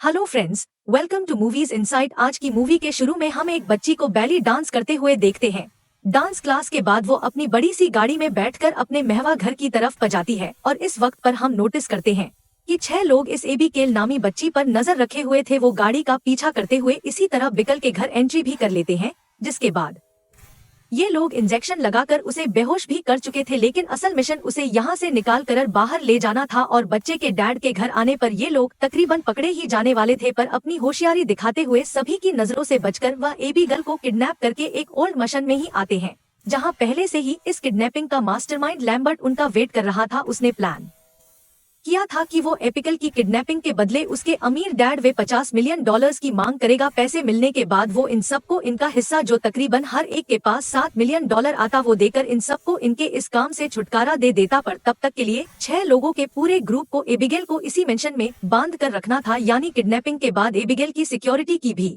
Hello friends, welcome to movies inside. आज की movie के शुरू में हम एक बच्ची को बैली डांस करते हुए देखते हैं। डांस क्लास के बाद वो अपनी बड़ी सी गाड़ी में बैठकर अपने महवा घर की तरफ जाती है और इस वक्त पर हम नोटिस करते हैं कि 6 लोग इस एबीगेल नामी बच्ची पर नजर रखे हुए थे। वो गाड़ी का पीछा करते हुए इसी तरह बिकल के घर एंट्री भी कर लेते हैं, जिसके बाद ये लोग इंजेक्शन लगाकर उसे बेहोश भी कर चुके थे। लेकिन असल मिशन उसे यहाँ से निकाल कर बाहर ले जाना था और बच्चे के डैड के घर आने पर ये लोग तकरीबन पकड़े ही जाने वाले थे, पर अपनी होशियारी दिखाते हुए सभी की नजरों से बचकर वह एबीगेल को किडनैप करके एक ओल्ड मशन में ही आते हैं, जहाँ पहले से ही इस किडनैपिंग का मास्टरमाइंड लैम्बर्ट उनका वेट कर रहा था। उसने प्लान किया था कि वो एपिकल की किडनैपिंग के बदले उसके अमीर डैड वे $50 मिलियन की मांग करेगा। पैसे मिलने के बाद वो इन सबको इनका हिस्सा, जो तकरीबन हर एक के पास $7 मिलियन आता, वो देकर इन सबको इनके इस काम से छुटकारा दे देता। पर तब तक के लिए 6 लोगों के पूरे ग्रुप को एबीगेल को इसी मेंशन में बांध कर रखना था, यानी किडनैपिंग के बाद एबीगेल की सिक्योरिटी की भी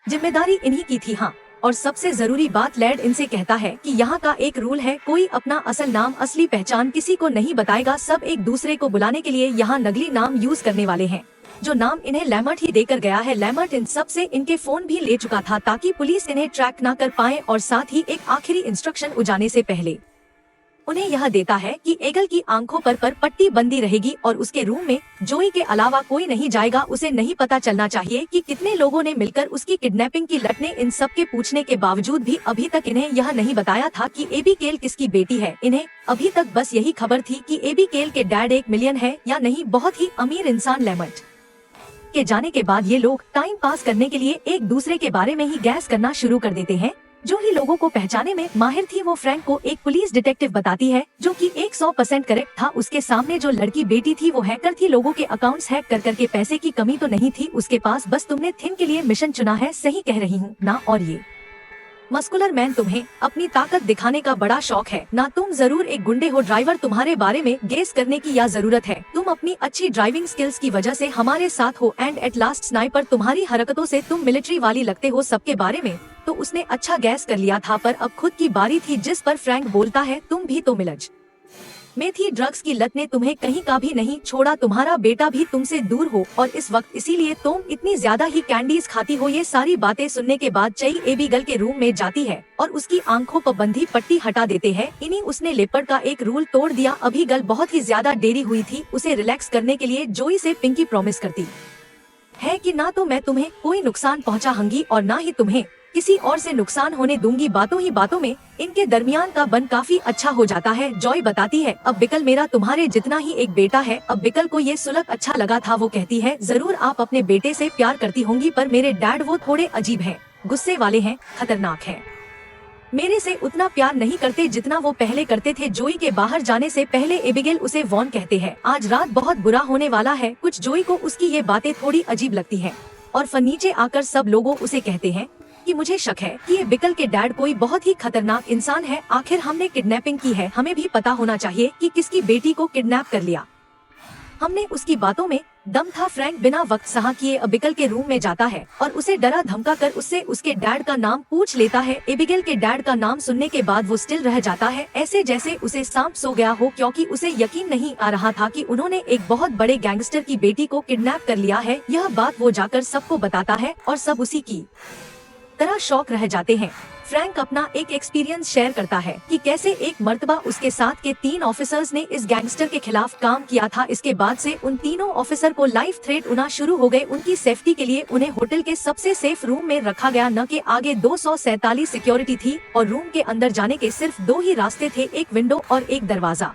जिम्मेदारी इन्हीं की थी। हाँ, और सबसे जरूरी बात, लैड इनसे कहता है कि यहाँ का एक रूल है, कोई अपना असल नाम, असली पहचान किसी को नहीं बताएगा। सब एक दूसरे को बुलाने के लिए यहाँ नकली नाम यूज करने वाले हैं, जो नाम इन्हें लैमर्ट ही देकर गया है। लैमर्ट इन सब से इनके फोन भी ले चुका था ताकि पुलिस इन्हें ट्रैक न कर पाए, और साथ ही एक आखिरी इंस्ट्रक्शन उजाने से पहले उन्हें यह देता है कि एगल की आंखों पर पट्टी बंदी रहेगी और उसके रूम में जोई के अलावा कोई नहीं जाएगा। उसे नहीं पता चलना चाहिए कि कितने लोगों ने मिलकर उसकी किडनैपिंग की। लट ने इन सब के पूछने के बावजूद भी अभी तक इन्हें यह नहीं बताया था कि एबीगेल किसकी बेटी है। इन्हें अभी तक बस यही खबर थी कि एबीगेल के डैड $1 मिलियन है या नहीं, बहुत ही अमीर इंसान। लैमर्ट के जाने के बाद ये लोग टाइम पास करने के लिए एक दूसरे के बारे में ही गैस करना शुरू कर देते हैं। जो ही लोगों को पहचाने में माहिर थी, वो फ्रैंक को एक पुलिस डिटेक्टिव बताती है, जो कि 100% करेक्ट था। उसके सामने जो लड़की बेटी थी वो हैकर थी। लोगों के अकाउंट्स हैक कर करके पैसे की कमी तो नहीं थी उसके पास, बस तुमने थिन के लिए मिशन चुना है। सही कह रही हूँ ना? और ये मस्कुलर मैन, तुम्हें अपनी ताकत दिखाने का बड़ा शौक है ना? तुम जरूर एक गुंडे हो। ड्राइवर, तुम्हारे बारे में गेस करने की क्या जरूरत है? तुम अपनी अच्छी ड्राइविंग स्किल्स की वजह से हमारे साथ हो। एंड एट लास्ट स्नाइपर, तुम्हारी हरकतों से तुम मिलिट्री वाली लगते हो सबके बारे में। तो उसने अच्छा गैस कर लिया था, पर अब खुद की बारी थी, जिस पर फ्रैंक बोलता है, तुम भी तो मिलज में थी। ड्रग्स की लत ने तुम्हें कहीं का भी नहीं छोड़ा। तुम्हारा बेटा भी तुमसे दूर हो और इस वक्त इसीलिए तुम इतनी ज्यादा ही कैंडीज खाती हो। ये सारी बातें सुनने के बाद चई एबीगेल के रूम में जाती है और उसकी आंखों पर बंधी पट्टी हटा देते हैं। इन्हीं उसने लेपर्ड का एक रूल तोड़ दिया। अबीगेल बहुत ही ज्यादा देरी हुई थी। उसे रिलैक्स करने के लिए जोई से पिंकी प्रॉमिस करती है कि ना तो मैं तुम्हें कोई नुकसान पहुंचाऊंगी और ना ही तुम्हें किसी और से नुकसान होने दूंगी। बातों ही बातों में इनके दरमियान का बन काफी अच्छा हो जाता है। जॉय बताती है, अब बिकल मेरा तुम्हारे जितना ही एक बेटा है। अब बिकल को ये सुलग अच्छा लगा था। वो कहती है, जरूर आप अपने बेटे से प्यार करती होंगी, पर मेरे डैड वो थोड़े अजीब हैं, गुस्से वाले हैं, खतरनाक हैं। मेरे से उतना प्यार नहीं करते जितना वो पहले करते थे। जोई के बाहर जाने से पहले एबीगेल उसे वॉर्न कहते हैं, आज रात बहुत बुरा होने वाला है। कुछ जोई को उसकी ये बातें थोड़ी अजीब लगती हैं और फिर नीचे आकर सब लोगों उसे कहते हैं कि मुझे शक है कि ये बिकल के डैड कोई बहुत ही खतरनाक इंसान है। आखिर हमने किडनैपिंग की है, हमें भी पता होना चाहिए कि किसकी बेटी को किडनैप कर लिया हमने। उसकी बातों में दम था। फ्रैंक बिना वक्त सहा किए बिकल के रूम में जाता है और उसे डरा धमका कर उससे उसके डैड का नाम पूछ लेता है। एबीगेल के डैड का नाम सुनने के बाद वो स्टिल रह जाता है, ऐसे जैसे उसे सांप सो गया हो, क्योंकि उसे यकीन नहीं आ रहा था कि उन्होंने एक बहुत बड़े गैंगस्टर की बेटी को किडनैप कर लिया है। यह बात वो जाकर सबको बताता है और सब उसी की तरह शौक रह जाते हैं। फ्रैंक अपना एक एक्सपीरियंस शेयर करता है कि कैसे एक मर्तबा उसके साथ के 3 ऑफिसर्स ने इस गैंगस्टर के खिलाफ काम किया था। इसके बाद से उन तीनों ऑफिसर को लाइफ थ्रेट होना शुरू हो गए। उनकी सेफ्टी के लिए उन्हें होटल के सबसे सेफ रूम में रखा गया। न के आगे 247 सिक्योरिटी थी और रूम के अंदर जाने के सिर्फ 2 ही रास्ते थे, एक विंडो और एक दरवाजा।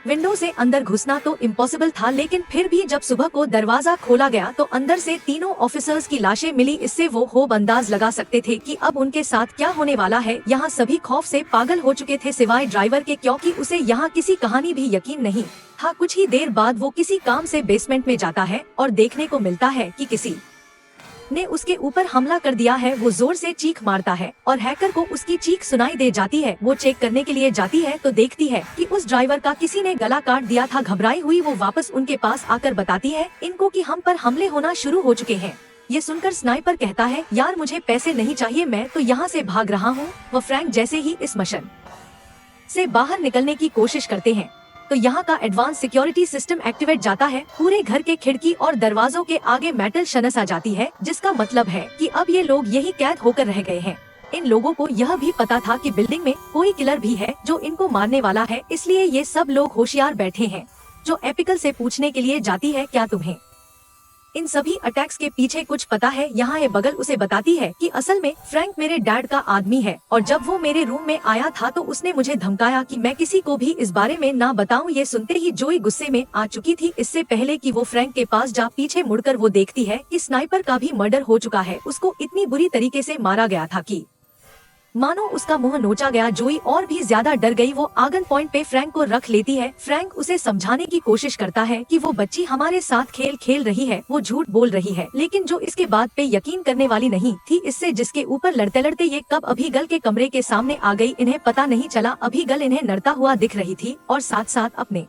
विंडो से अंदर घुसना तो इम्पॉसिबल था, लेकिन फिर भी जब सुबह को दरवाजा खोला गया तो अंदर से तीनों ऑफिसर्स की लाशें मिली। इससे वो होब अंदाज लगा सकते थे कि अब उनके साथ क्या होने वाला है। यहाँ सभी खौफ से पागल हो चुके थे सिवाय ड्राइवर के, क्योंकि उसे यहाँ किसी कहानी भी यकीन नहीं था। कुछ ही देर बाद वो किसी काम से बेसमेंट में जाता है और देखने को मिलता है कि किसी ने उसके ऊपर हमला कर दिया है। वो जोर से चीख मारता है और हैकर को उसकी चीख सुनाई दे जाती है। वो चेक करने के लिए जाती है तो देखती है कि उस ड्राइवर का किसी ने गला काट दिया था। घबराई हुई वो वापस उनके पास आकर बताती है इनको कि हम पर हमले होना शुरू हो चुके हैं। ये सुनकर स्नाइपर कहता है, यार मुझे पैसे नहीं चाहिए, मैं तो यहाँ से भाग रहा हूँ। वो फ्रैंक जैसे ही इस मिशन से बाहर निकलने की कोशिश करते हैं तो यहाँ का एडवांस सिक्योरिटी सिस्टम एक्टिवेट जाता है। पूरे घर के खिड़की और दरवाजों के आगे मेटल शनस आ जाती है, जिसका मतलब है कि अब ये लोग यही कैद होकर रह गए हैं। इन लोगों को यह भी पता था कि बिल्डिंग में कोई किलर भी है जो इनको मारने वाला है, इसलिए ये सब लोग होशियार बैठे हैं। जो एपिकल से पूछने के लिए जाती है, क्या तुम्हें इन सभी अटैक्स के पीछे कुछ पता है? यहाँ ये बगल उसे बताती है कि असल में फ्रैंक मेरे डैड का आदमी है और जब वो मेरे रूम में आया था तो उसने मुझे धमकाया कि मैं किसी को भी इस बारे में ना बताऊं। ये सुनते ही जोई गुस्से में आ चुकी थी। इससे पहले कि वो फ्रैंक के पास जा, पीछे मुड़कर वो देखती है कि स्नाइपर का भी मर्डर हो चुका है। उसको इतनी बुरी तरीके से मारा गया था कि मानो उसका मुंह नोचा गया। जोई और भी ज्यादा डर गई। वो आगन पॉइंट पे फ्रैंक को रख लेती है। फ्रैंक उसे समझाने की कोशिश करता है कि वो बच्ची हमारे साथ खेल खेल रही है, वो झूठ बोल रही है, लेकिन जो इसके बात पे यकीन करने वाली नहीं थी। इससे जिसके ऊपर लड़ते लड़ते ये कब अभिगल के कमरे के सामने आ गई, इन्हें पता नहीं चला। अभिगल इन्हें नड़ता हुआ दिख रही थी और साथ साथ अपने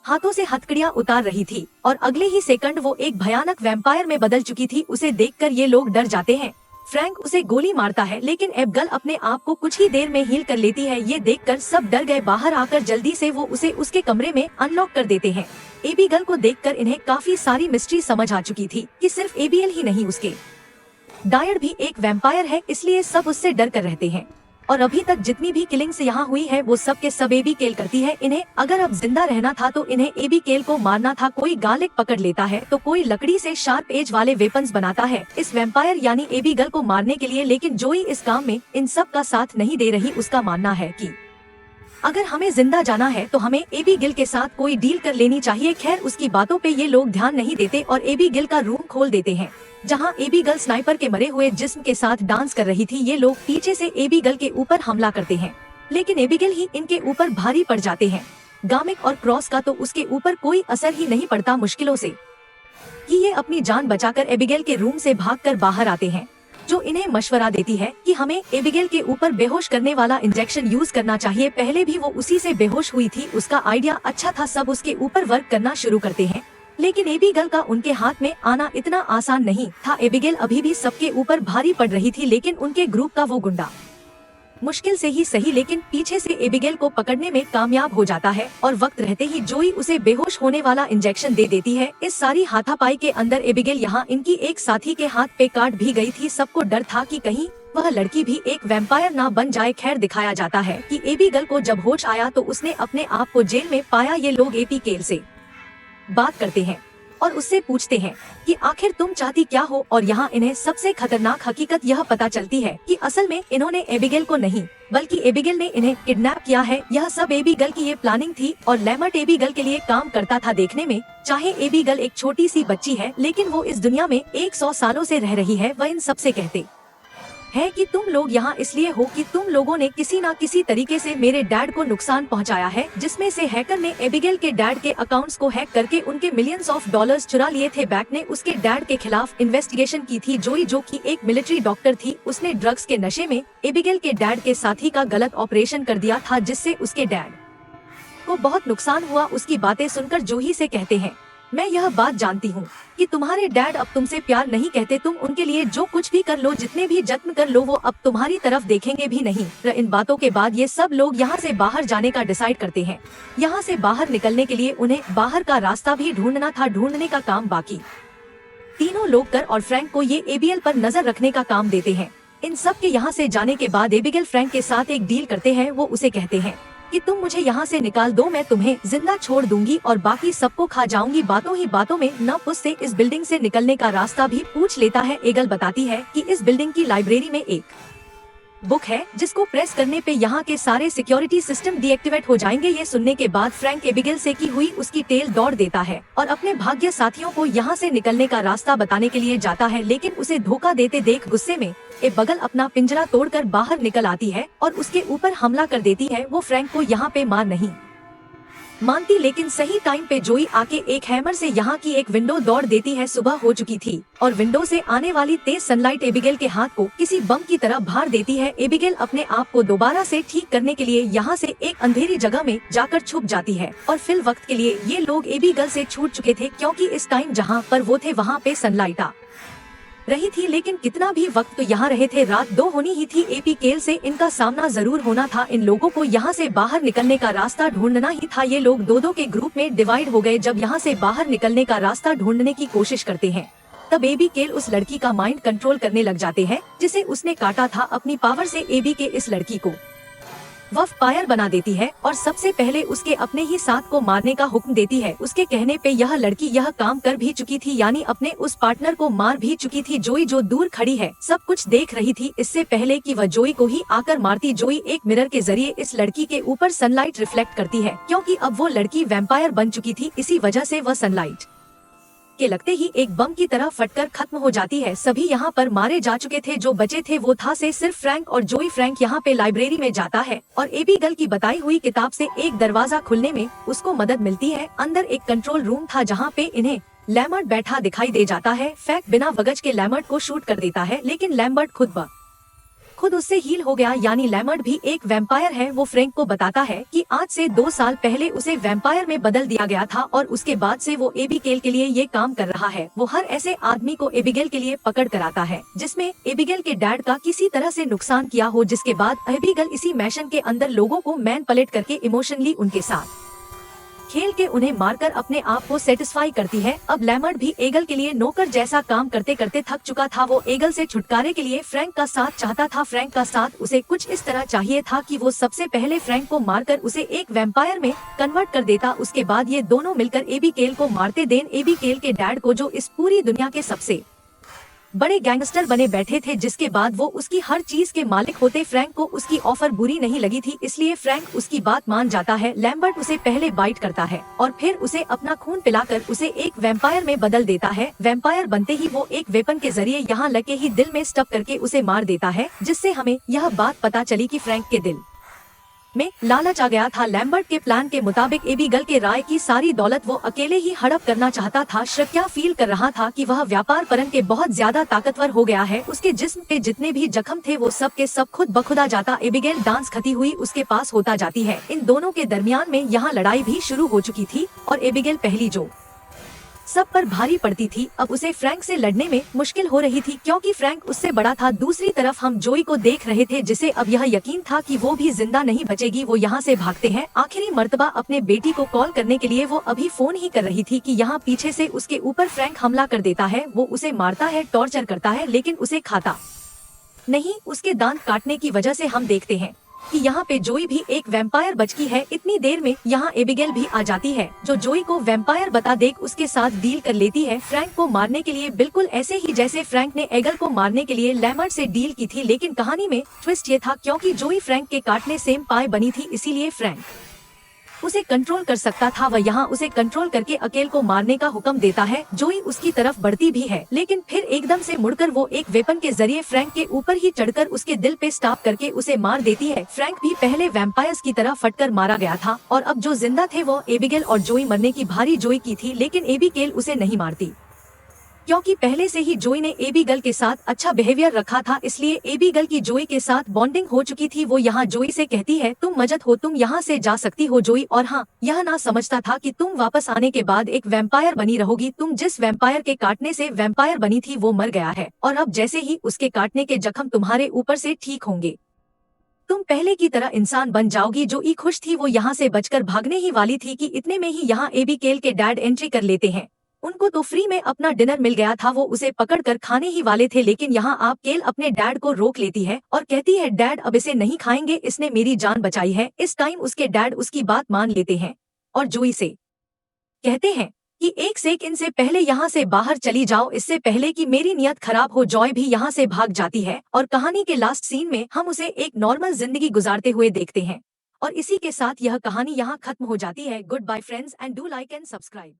हाथों से हथकड़ियां उतार रही थी और अगले ही सेकंड वो एक भयानक वैम्पायर में बदल चुकी थी। उसे देखकर ये लोग डर जाते हैं। फ्रैंक उसे गोली मारता है, लेकिन एबिगेल अपने आप को कुछ ही देर में हील कर लेती है। ये देखकर सब डर गए। बाहर आकर जल्दी से वो उसे उसके कमरे में अनलॉक कर देते हैं। एबिगेल को देखकर इन्हें काफी सारी मिस्ट्री समझ आ चुकी थी कि सिर्फ एबिगेल ही नहीं, उसके डैड भी एक वैम्पायर है, इसलिए सब उससे डर कर रहते हैं। और अभी तक जितनी भी किलिंग्स यहाँ हुई है वो सब के सब एबिगेल करती है। इन्हें अगर अब जिंदा रहना था तो इन्हें एबिगेल को मारना था। कोई गार्लिक पकड़ लेता है तो कोई लकड़ी से शार्प एज वाले वेपन्स बनाता है इस वैम्पायर यानी एबिगेल को मारने के लिए, लेकिन जोई इस काम में इन सब का साथ नहीं दे रही। उसका मानना है कि अगर हमें जिंदा जाना है तो हमें एबिगेल के साथ कोई डील कर लेनी चाहिए। खैर उसकी बातों पे ये लोग ध्यान नहीं देते और एबिगेल का रूम खोल देते हैं जहां एबिगेल स्नाइपर के मरे हुए जिस्म के साथ डांस कर रही थी। ये लोग पीछे से एबिगेल के ऊपर हमला करते हैं, लेकिन एबिगेल ही इनके ऊपर भारी पड़ जाते हैं। गामिक और क्रॉस का तो उसके ऊपर कोई असर ही नहीं पड़ता। मुश्किलों से कि ये अपनी जान बचाकर एबिगेल के रूम से भागकर बाहर आते हैं, जो इन्हें मशवरा देती है कि हमें एबिगेल के ऊपर बेहोश करने वाला इंजेक्शन यूज करना चाहिए। पहले भी वो उसी से बेहोश हुई थी। उसका आइडिया अच्छा था। सब उसके ऊपर वर्क करना शुरू करते हैं, लेकिन एबिगेल का उनके हाथ में आना इतना आसान नहीं था। एबिगेल अभी भी सबके ऊपर भारी पड़ रही थी, लेकिन उनके ग्रुप का वो गुंडा मुश्किल से ही सही लेकिन पीछे से एबिगेल को पकड़ने में कामयाब हो जाता है और वक्त रहते ही जोई उसे बेहोश होने वाला इंजेक्शन दे देती है। इस सारी हाथापाई के अंदर एबिगेल यहाँ इनकी एक साथी के हाथ पे काट भी गई थी। सबको डर था कि कहीं वह लड़की भी एक वैम्पायर ना बन जाए। खैर दिखाया जाता है कि एबिगेल को जब होश आया तो उसने अपने आप को जेल में पाया। ये लोग एबिगेल से बात करते हैं और उससे पूछते हैं कि आखिर तुम चाहती क्या हो, और यहाँ इन्हें सबसे खतरनाक हकीकत यह पता चलती है कि असल में इन्होंने एबिगेल को नहीं बल्कि एबिगेल ने इन्हें किडनैप किया है। यह सब एबिगेल की ये प्लानिंग थी और लेमर्ट एबिगेल के लिए काम करता था। देखने में चाहे एबिगेल एक छोटी सी बच्ची है, लेकिन वो इस दुनिया में 100 सालों से रह रही है। वह इन सबसे कहते है कि तुम लोग यहाँ इसलिए हो कि तुम लोगों ने किसी न किसी तरीके से मेरे डैड को नुकसान पहुँचाया है, जिसमें से हैकर ने एबिगेल के डैड के अकाउंट्स को हैक करके उनके मिलियंस ऑफ डॉलर्स चुरा लिए थे। बैक ने उसके डैड के खिलाफ इन्वेस्टिगेशन की थी। जोई जो कि एक मिलिट्री डॉक्टर थी, उसने ड्रग्स के नशे में एबिगेल के डैड के साथी का गलत ऑपरेशन कर दिया था, जिससे उसके डैड को बहुत नुकसान हुआ। उसकी बातें सुनकर जोही से कहते हैं, मैं यह बात जानती हूँ कि तुम्हारे डैड अब तुमसे प्यार नहीं कहते। तुम उनके लिए जो कुछ भी कर लो, जितने भी जत्न कर लो, वो अब तुम्हारी तरफ देखेंगे भी नहीं। इन बातों के बाद ये सब लोग यहाँ से बाहर जाने का डिसाइड करते हैं। यहाँ से बाहर निकलने के लिए उन्हें बाहर का रास्ता भी ढूंढना था। ढूंढने का काम बाकी तीनों लोग कर और फ्रैंक को ये एबिगेल पर नजर रखने का काम देते हैं। इन सब के यहाँ से जाने के बाद एबिगेल फ्रैंक के साथ एक डील करते हैं। वो उसे कहते हैं कि तुम मुझे यहाँ से निकाल दो, मैं तुम्हें जिंदा छोड़ दूंगी और बाकी सबको खा जाऊंगी। बातों ही बातों में नप उससे इस बिल्डिंग से निकलने का रास्ता भी पूछ लेता है। एबिगेल बताती है कि इस बिल्डिंग की लाइब्रेरी में एक बुक है जिसको प्रेस करने पे यहाँ के सारे सिक्योरिटी सिस्टम डीएक्टिवेट हो जाएंगे। ये सुनने के बाद फ्रैंक एबिगेल से की हुई उसकी टेल दौड़ देता है और अपने भाग्य साथियों को यहाँ से निकलने का रास्ता बताने के लिए जाता है, लेकिन उसे धोखा देते देख गुस्से में एबिगेल अपना पिंजरा तोड़कर बाहर निकल आती है और उसके ऊपर हमला कर देती है। वो फ्रैंक को यहाँ पे मार नहीं मानती, लेकिन सही टाइम पे जोई आके एक हैमर से यहाँ की एक विंडो तोड़ देती है। सुबह हो चुकी थी और विंडो से आने वाली तेज सनलाइट एबिगेल के हाथ को किसी बम की तरह भार देती है। एबिगेल अपने आप को दोबारा से ठीक करने के लिए यहाँ से एक अंधेरी जगह में जाकर छुप जाती है और फिर वक्त के लिए ये लोग एबिगेल से छूट चुके थे, क्योंकि इस टाइम जहाँ पर वो थे वहाँ पे सनलाइट आ रही थी, लेकिन कितना भी वक्त तो यहाँ रहे थे, रात 2 होनी ही थी। एबी केल से इनका सामना जरूर होना था। इन लोगों को यहाँ से बाहर निकलने का रास्ता ढूंढना ही था। ये लोग दो के ग्रुप में डिवाइड हो गए। जब यहाँ से बाहर निकलने का रास्ता ढूंढने की कोशिश करते हैं, तब एबी केल उस लड़की का माइंड कंट्रोल करने लग जाते हैं जिसे उसने काटा था। अपनी पावर से एबी के इस लड़की को वफायर बना देती है और सबसे पहले उसके अपने ही साथ को मारने का हुक्म देती है। उसके कहने पे यह लड़की यह काम कर भी चुकी थी, यानी अपने उस पार्टनर को मार भी चुकी थी। जोई जो दूर खड़ी है सब कुछ देख रही थी इससे पहले कि वह जोई को ही आकर मारती। जोई एक मिरर के जरिए इस लड़की के ऊपर सनलाइट रिफ्लेक्ट करती है, क्योंकि अब वो लड़की वैम्पायर बन चुकी थी। इसी वजह से वह सनलाइट के लगते ही एक बम की तरह फटकर खत्म हो जाती है। सभी यहाँ पर मारे जा चुके थे। जो बचे थे वो था से सिर्फ फ्रैंक और जोई। फ्रैंक यहाँ पे लाइब्रेरी में जाता है और एबी गल की बताई हुई किताब से एक दरवाजा खुलने में उसको मदद मिलती है। अंदर एक कंट्रोल रूम था जहाँ पे इन्हें लैमर्ट बैठा दिखाई दे जाता है। फैक बिना वगज के लैमर्ट को शूट कर देता है, लेकिन लैमर्ट खुद उससे हील हो गया, यानी लैमर्ट भी एक वैम्पायर है। वो फ्रैंक को बताता है कि आज से 2 साल पहले उसे वैम्पायर में बदल दिया गया था और उसके बाद से वो एबिगेल के लिए ये काम कर रहा है। वो हर ऐसे आदमी को एबिगेल के लिए पकड़ कर आता है जिसमें एबिगेल के डैड का किसी तरह से नुकसान किया हो, जिसके बाद एबिगेल इसी मैशन के अंदर लोगों को मैन पलेट करके इमोशनली उनके साथ खेल के उन्हें मारकर अपने आप को सेटिस्फाई करती है। अब लैमर्ट भी एगल के लिए नौकर जैसा काम करते करते थक चुका था। वो एगल से छुटकारे के लिए फ्रैंक का साथ चाहता था। फ्रैंक का साथ उसे कुछ इस तरह चाहिए था कि वो सबसे पहले फ्रैंक को मारकर उसे एक वैम्पायर में कन्वर्ट कर देता। उसके बाद ये दोनों मिलकर एबिगेल को मारते। देन एबिगेल के डैड को, जो इस पूरी दुनिया के सबसे बड़े गैंगस्टर बने बैठे थे, जिसके बाद वो उसकी हर चीज के मालिक होते। फ्रैंक को उसकी ऑफर बुरी नहीं लगी थी, इसलिए फ्रैंक उसकी बात मान जाता है। लैम्बर्ट उसे पहले बाइट करता है और फिर उसे अपना खून पिलाकर उसे एक वैम्पायर में बदल देता है। वैम्पायर बनते ही वो एक वेपन के जरिए यहाँ लगे ही दिल में स्टक करके उसे मार देता है, जिससे हमें यह बात पता चली कि फ्रैंक के दिल में लालच आ गया था। लैम्बर्ट के प्लान के मुताबिक एबिगल के राय की सारी दौलत वो अकेले ही हड़प करना चाहता था। श्रक्या फील कर रहा था कि वह व्यापार परन के बहुत ज्यादा ताकतवर हो गया है। उसके जिस्म पे जितने भी जख्म थे वो सब के सब खुद बखुदा जाता। एबिगेल डांस खती हुई उसके पास होता जाती है। इन दोनों के दरमियान में यहाँ लड़ाई भी शुरू हो चुकी थी और एबिगेल पहली जो सब पर भारी पड़ती थी। अब उसे फ्रैंक से लड़ने में मुश्किल हो रही थी, क्योंकि फ्रैंक उससे बड़ा था। दूसरी तरफ हम जोई को देख रहे थे, जिसे अब यह यकीन था कि वो भी जिंदा नहीं बचेगी। वो यहाँ से भागते हैं। आखिरी मर्तबा अपने बेटी को कॉल करने के लिए वो अभी फोन ही कर रही थी कि यहाँ पीछे से उसके ऊपर फ्रैंक हमला कर देता है। वो उसे मारता है, टॉर्चर करता है, लेकिन उसे खाता नहीं। उसके दांत काटने की वजह से हम देखते हैं कि यहाँ पे जोई भी एक वैम्पायर बचकी है। इतनी देर में यहाँ एबिगेल भी आ जाती है, जो जोई को वैम्पायर बता देख उसके साथ डील कर लेती है। फ्रैंक को मारने के लिए बिल्कुल ऐसे ही जैसे फ्रैंक ने एगल को मारने के लिए लैमर्ट से डील की थी। लेकिन कहानी में ट्विस्ट ये था, क्योंकि जोई फ्रैंक के काटने सेम पाए बनी थी, इसीलिए फ्रैंक उसे कंट्रोल कर सकता था। वह यहाँ उसे कंट्रोल करके अकेल को मारने का हुक्म देता है। जोई उसकी तरफ बढ़ती भी है, लेकिन फिर एकदम से मुड़कर वो एक वेपन के जरिए फ्रैंक के ऊपर ही चढ़कर उसके दिल पे स्टॉप करके उसे मार देती है। फ्रैंक भी पहले वैम्पायर्स की तरह फटकर मारा गया था और अब जो जिंदा थे वो एबिगेल और जोई। मरने की भारी जोई की थी, लेकिन एबिगेल उसे नहीं मारती, क्योंकि पहले से ही जोई ने एबिगेल के साथ अच्छा बिहेवियर रखा था। इसलिए एबिगेल की जोई के साथ बॉन्डिंग हो चुकी थी। वो यहाँ जोई से कहती है, तुम मजद हो, तुम यहाँ से जा सकती हो जोई। और हाँ, यह ना समझता था कि तुम वापस आने के बाद एक वैम्पायर बनी रहोगी। तुम जिस वैम्पायर के काटने से वैम्पायर बनी थी वो मर गया है, और अब जैसे ही उसके काटने के जख्म तुम्हारे ऊपर से ठीक होंगे, तुम पहले की तरह इंसान बन जाओगी। जो ई खुश थी वो यहाँ से बचकर भागने ही वाली थी कि इतने में ही यहाँ एबिगेल के डैड एंट्री कर लेते हैं। उनको तो फ्री में अपना डिनर मिल गया था, वो उसे पकड़कर खाने ही वाले थे, लेकिन यहाँ आप केल अपने डैड को रोक लेती है और कहती है, डैड अब इसे नहीं खाएंगे, इसने मेरी जान बचाई है। इस टाइम उसके डैड उसकी बात मान लेते हैं और जोई से कहते हैं कि एक सेकंड से पहले यहाँ से बाहर चली जाओ, इससे पहले कि मेरी नियत खराब हो। जॉय भी यहाँ से भाग जाती है और कहानी के लास्ट सीन में हम उसे एक नॉर्मल जिंदगी गुजारते हुए देखते हैं। और इसी के साथ यह कहानी यहाँ खत्म हो जाती है। Good bye friends and do like and subscribe.